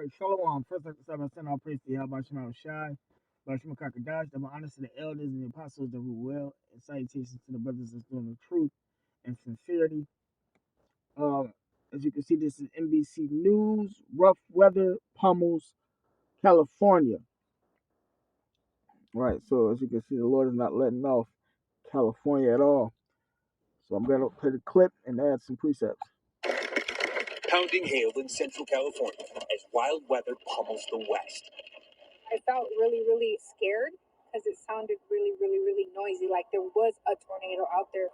Right, Shalom. First, I send all praise to Yahweh Shema Shai, Bashima Kakadash, double honors to the elders and the apostles that rule well, and salutations to the brothers that's doing the truth and sincerity. Um, as you can see, this is NBC News. Rough weather pummels California. Right, so as you can see, the Lord is not letting off California at all. So I'm going to play the clip and add some precepts. Pounding hail in central California as wild weather pummels the west. I felt really, really scared because it sounded really, really, really noisy, like there was a tornado out there.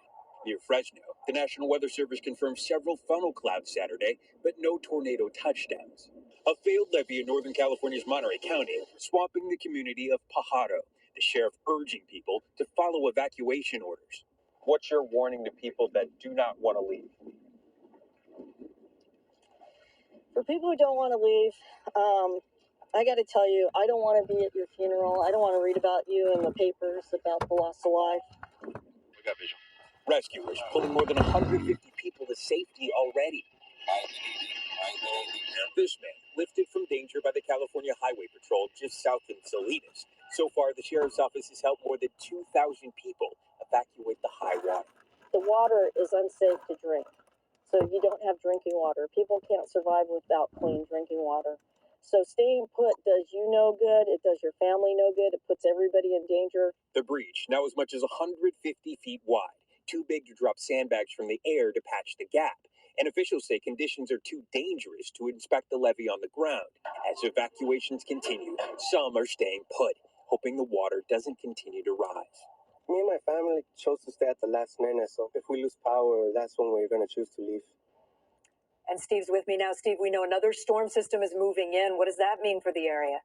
Near Fresno, the National Weather Service confirmed several funnel clouds Saturday, but no tornado touchdowns. A failed levee in Northern California's Monterey County, swamping the community of Pajaro, the sheriff urging people to follow evacuation orders. What's your warning to people that do not want to leave? For people who don't want to leave, I got to tell you, I don't want to be at your funeral. I don't want to read about you in the papers about the loss of life. We got visual. Rescuers pulling more than 150 people to safety already. This man lifted from danger by the California Highway Patrol just south of Salinas. So far, the sheriff's office has helped more than 2,000 people evacuate the high water. The water is unsafe to drink. So you don't have drinking water. People can't survive without clean drinking water. So staying put does you no good. It does your family no good. It puts everybody in danger. The breach, now as much as 150 feet wide, too big to drop sandbags from the air to patch the gap. And officials say conditions are too dangerous to inspect the levee on the ground. As evacuations continue, some are staying put, hoping the water doesn't continue to rise. Me and my family chose to stay at the last minute, so if we lose power, that's when we're going to choose to leave. And Steve's with me now. Steve, we know another storm system is moving in. What does that mean for the area?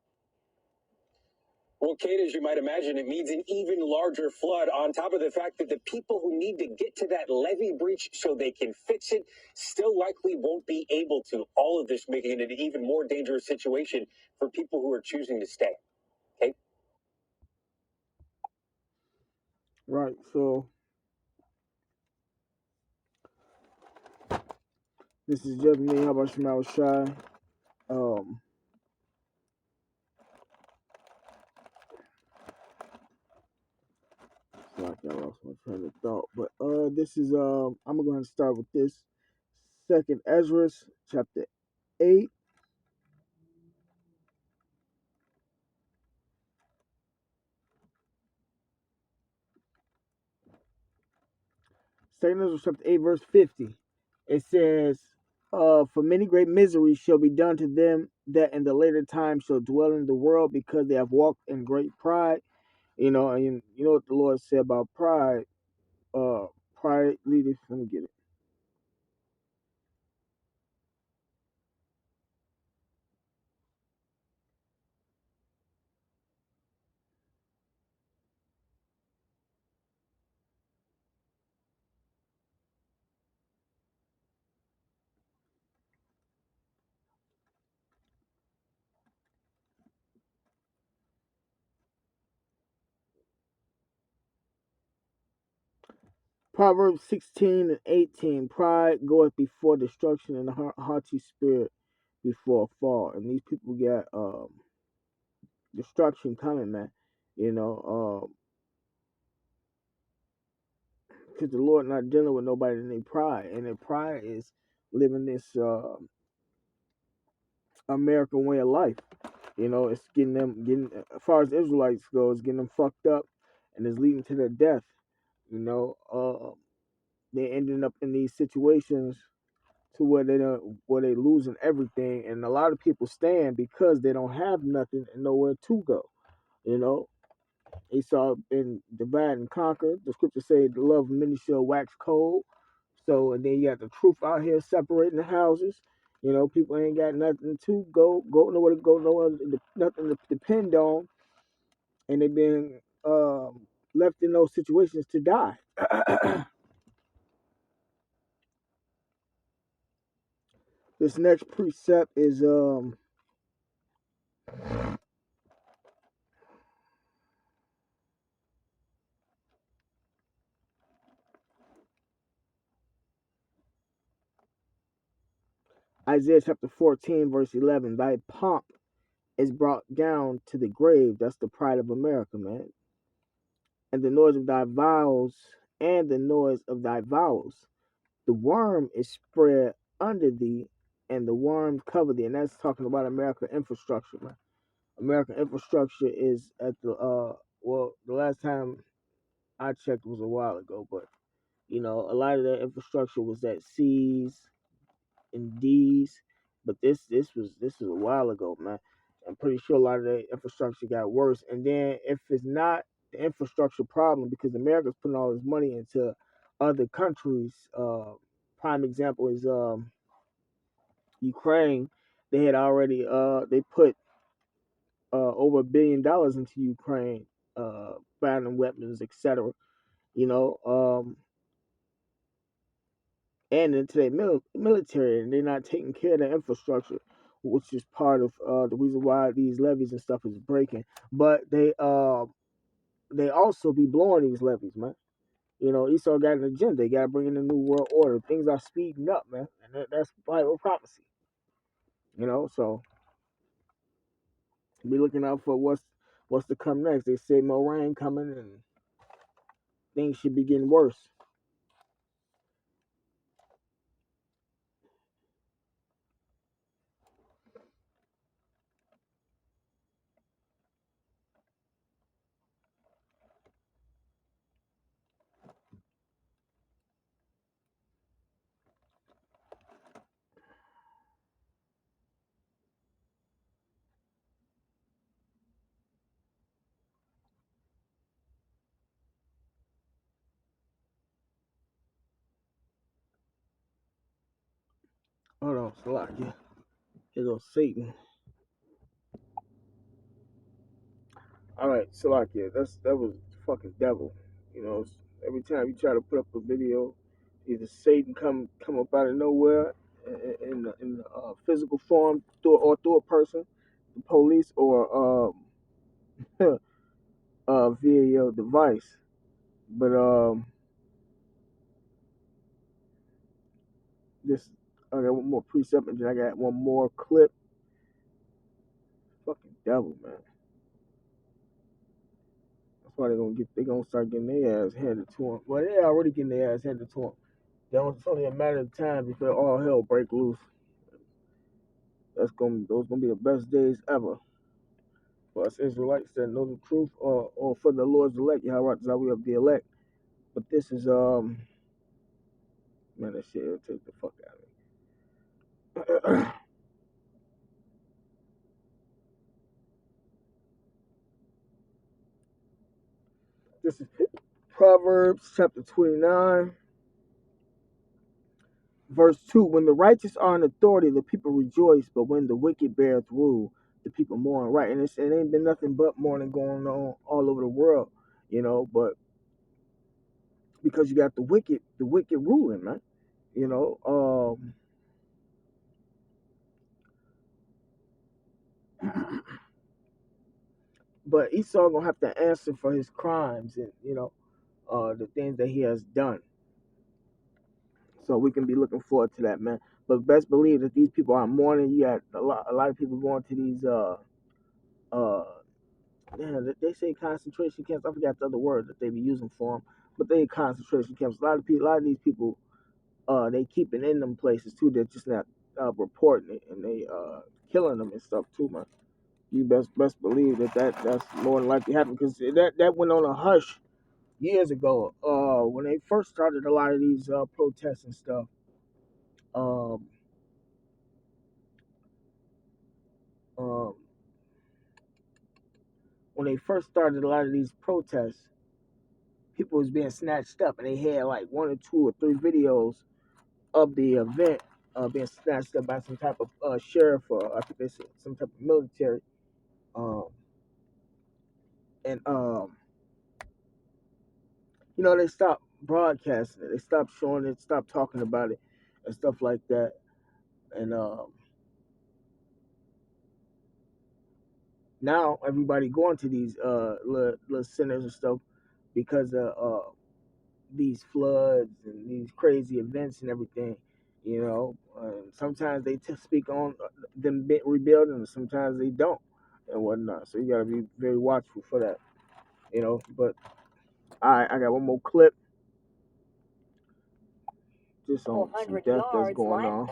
Well, Kate, as you might imagine, it means an even larger flood on top of the fact that the people who need to get to that levee breach so they can fix it still likely won't be able to. All of this making it an even more dangerous situation for people who are choosing to stay. Kate? Right, so this is just me, Yahweh Shema Shai. Like I lost my train of thought, but this is I'm gonna go ahead and start with this. Second Ezra, chapter 8. Second Ezra, chapter 8, verse 50. It says, "For many great miseries shall be done to them that in the later time shall dwell in the world, because they have walked in great pride." And you know what the Lord said about pride. Pride leadeth. Let me get it. Proverbs 16 and 18. Pride goeth before destruction, and a haughty spirit before a fall. And these people got destruction coming, man. You know, because the Lord not dealing with nobody in their pride, and their pride is living this American way of life. It's getting as far as Israelites go, it's getting them fucked up, and it's leading to their death. They ending up in these situations to where they losing everything, and a lot of people stand because they don't have nothing and nowhere to go. You know, Esau been divide and conquer. The scriptures say the love of many shall wax cold. So, and then you got the truth out here separating the houses. People ain't got nothing to go nowhere to go, nowhere, nothing to depend on, and they've been left in those situations to die. This next precept is Isaiah chapter 14, verse 11. Thy pomp is brought down to the grave. That's the pride of America, man. And the noise of thy vows, and the noise of thy vows. The worm is spread under thee, and the worm cover thee. And that's talking about American infrastructure, man. American infrastructure is at the well, the last time I checked was a while ago, but a lot of that infrastructure was at C's and D's, but this was a while ago, man. I'm pretty sure a lot of the infrastructure got worse. And then if it's not the infrastructure problem, because America's putting all this money into other countries, prime example is Ukraine. They had already they put over $1 billion into Ukraine, buying them weapons, etc. You know, and into their military, and they're not taking care of the infrastructure, which is part of the reason why these levees and stuff is breaking. But they also be blowing these levees, man. Esau got an agenda. They got to bring in a new world order. Things are speeding up, man, and that's Bible prophecy. So be looking out for what's to come next. They say more rain coming, and things should be getting worse. Hold on, Salakia. Here goes Satan. All right, Salakia. That was fucking devil. Every time you try to put up a video, either Satan come up out of nowhere in physical form through a person, the police, or via your device. But this I got one more precept, and then I got one more clip. Fucking devil, man. That's why they gonna start getting their ass handed to them. Well, they already getting their ass handed to them. It's only a matter of time before all hell break loose. Those gonna be the best days ever for us Israelites that know the truth, or for the Lord's elect. Yahweh Zawi of the elect. But this is man, that shit will take the fuck out of me. This is Proverbs chapter 29, verse 2. When the righteous are in authority, the people rejoice, but when the wicked beareth rule, the people mourn. Right, and it ain't been nothing but mourning going on all over the world, but because you got the wicked ruling, man. You know, but Esau gonna have to answer for his crimes and the things that he has done. So we can be looking forward to that, man. But best believe that these people are mourning. You got a lot of people going to these they say concentration camps. I forgot the other word that they be using for them, but they concentration camps. A lot of these people, they keep it in them places too. They're just not reporting it, and they killing them and stuff too, man. You best believe that's more than likely happening, because that went on a hush years ago. When they first started a lot of these protests and stuff. Um, um, when they first started a lot of these protests, people was being snatched up, and they had like one or two or three videos of the event being snatched up by some type of sheriff, or I think they said some type of military. Um, and they stopped broadcasting it. They stopped showing it, stopped talking about it, and stuff like that. And now everybody going to these little centers and stuff because of these floods and these crazy events and everything. You know, sometimes they speak on them rebuilding, and sometimes they don't, and whatnot. So you got to be very watchful for that. You know, but I got one more clip just on some death that's going on.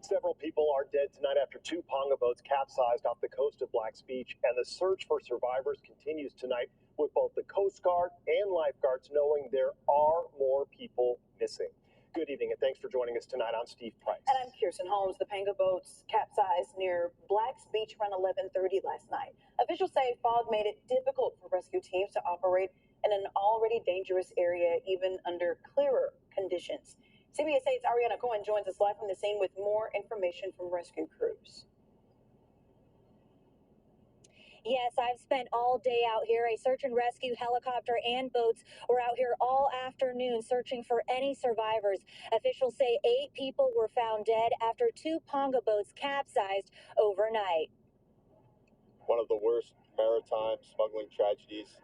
Several people are dead tonight after two Ponga boats capsized off the coast of Black's Beach, and the search for survivors continues tonight with both the Coast Guard and lifeguards knowing there are more people missing. Good evening, and thanks for joining us tonight. I'm Steve Price. And I'm Kirsten Holmes. The Ponga boats capsized near Black's Beach around 11:30 last night. Officials say fog made it difficult for rescue teams to operate in an already dangerous area, even under clearer conditions. CBS 8's Ariana Cohen joins us live from the scene with more information from rescue crews. Yes, I've spent all day out here. A search and rescue helicopter and boats were out here all afternoon searching for any survivors. Officials say 8 people were found dead after 2 Ponga boats capsized overnight. One of the worst maritime smuggling tragedies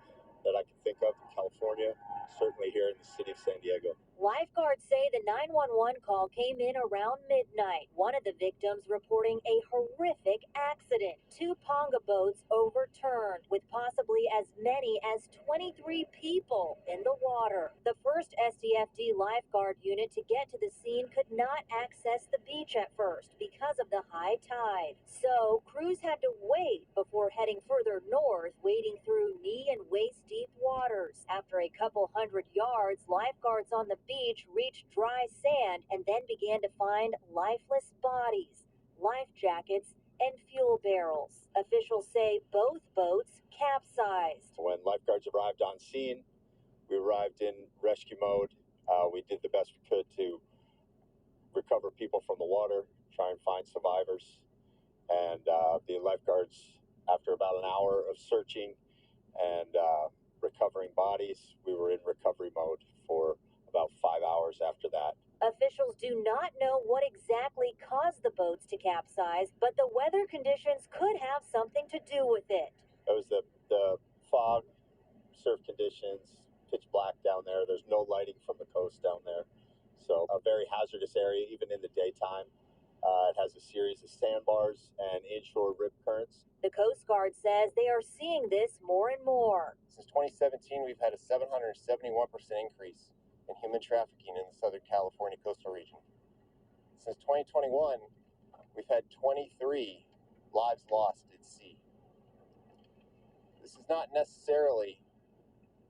that I can think of in California, certainly here in the city of San Diego. Lifeguards say the 911 call came in around midnight. One of the victims reporting a horrific accident. 2 Ponga boats overturned with possibly as many as 23 people in the water. The first SDFD lifeguard unit to get to the scene could not access the beach at first because of the high tide. So crews had to wait before heading further north, wading through knee and waist deep waters. After a couple hundred yards, lifeguards on the beach reached dry sand and then began to find lifeless bodies, life jackets, and fuel barrels. Officials say both boats capsized. When lifeguards arrived on scene, we arrived in rescue mode. We did the best we could to recover people from the water, try and find survivors. And the lifeguards, after about an hour of searching and recovering bodies, we were in recovery mode for about 5 hours after that. Officials do not know what exactly caused the boats to capsize, but the weather conditions could have something to do with it. It was the fog, surf conditions, pitch black down there. There's no lighting from the coast down there. So a very hazardous area, even in the daytime. It has a series of sandbars and inshore rip currents. The Coast Guard says they are seeing this more and more. Since 2017, we've had a 771% increase in human trafficking in the Southern California coastal region. Since 2021, we've had 23 lives lost at sea. This is not necessarily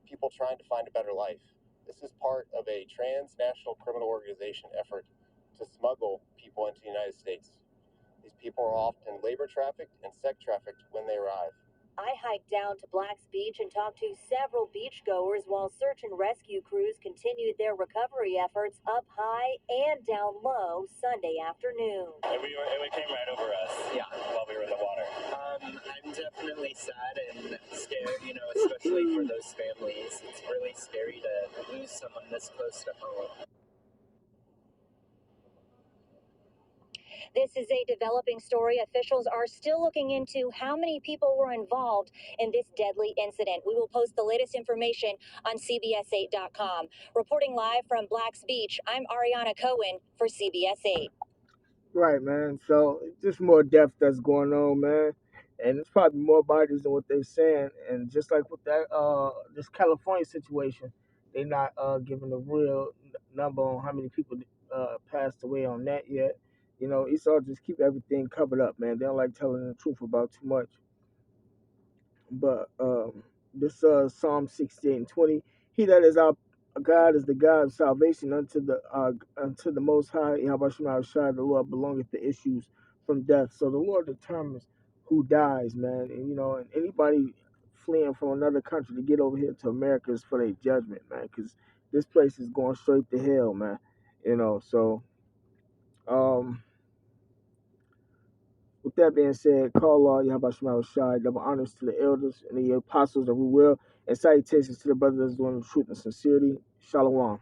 people trying to find a better life. This is part of a transnational criminal organization effort to smuggle people into the United States. These people are often labor trafficked and sex trafficked when they arrive. I hiked down to Black's Beach and talked to several beachgoers while search and rescue crews continued their recovery efforts up high and down low Sunday afternoon. It came right over us, yeah, while we were in the water. I'm definitely sad and scared, especially for those families. It's really scary to lose someone this close to home. This is a developing story. Officials are still looking into how many people were involved in this deadly incident. We will post the latest information on CBS8.com. Reporting live from Black's Beach, I'm Ariana Cohen for CBS 8. Right, man. So just more death that's going on, man. And it's probably more bodies than what they're saying. And just like with that this California situation, they're not giving a real number on how many people passed away on that yet. Esau just keep everything covered up, man. They don't like telling the truth about too much. But this Psalm 68:20, he that is our God is the God of salvation unto the Most High. Yahushua, the Lord belongeth the issues from death. So the Lord determines who dies, man. And anybody fleeing from another country to get over here to America is for their judgment, man. Because this place is going straight to hell, man. So with that being said, call all Yahushua, double honors to the elders and the apostles of the will, and salutations to the brothers doing the truth and sincerity. Shalom.